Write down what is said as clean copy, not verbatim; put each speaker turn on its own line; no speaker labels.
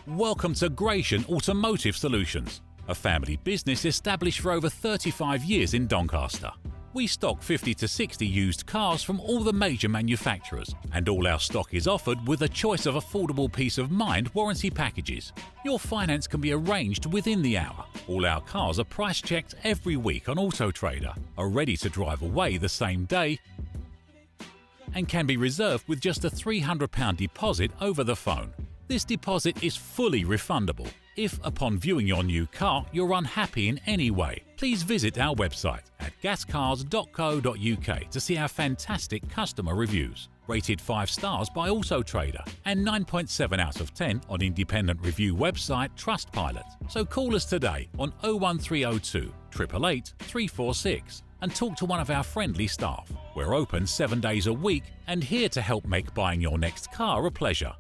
Welcome to Gratian Automotive Solutions, a family business established for over 35 years in Doncaster. We stock 50 to 60 used cars from all the major manufacturers, and all our stock is offered with a choice of affordable peace of mind warranty packages. Your finance can be arranged within the hour. All our cars are price checked every week on Auto Trader, are ready to drive away the same day, and can be reserved with just a £300 deposit over the phone. This deposit is fully refundable. If, upon viewing your new car, you're unhappy in any way, please visit our website at gascars.co.uk to see our fantastic customer reviews. Rated 5 stars by Auto Trader and 9.7 out of 10 on independent review website Trustpilot. So call us today on 01302 888 346 and talk to one of our friendly staff. We're open 7 days a week and here to help make buying your next car a pleasure.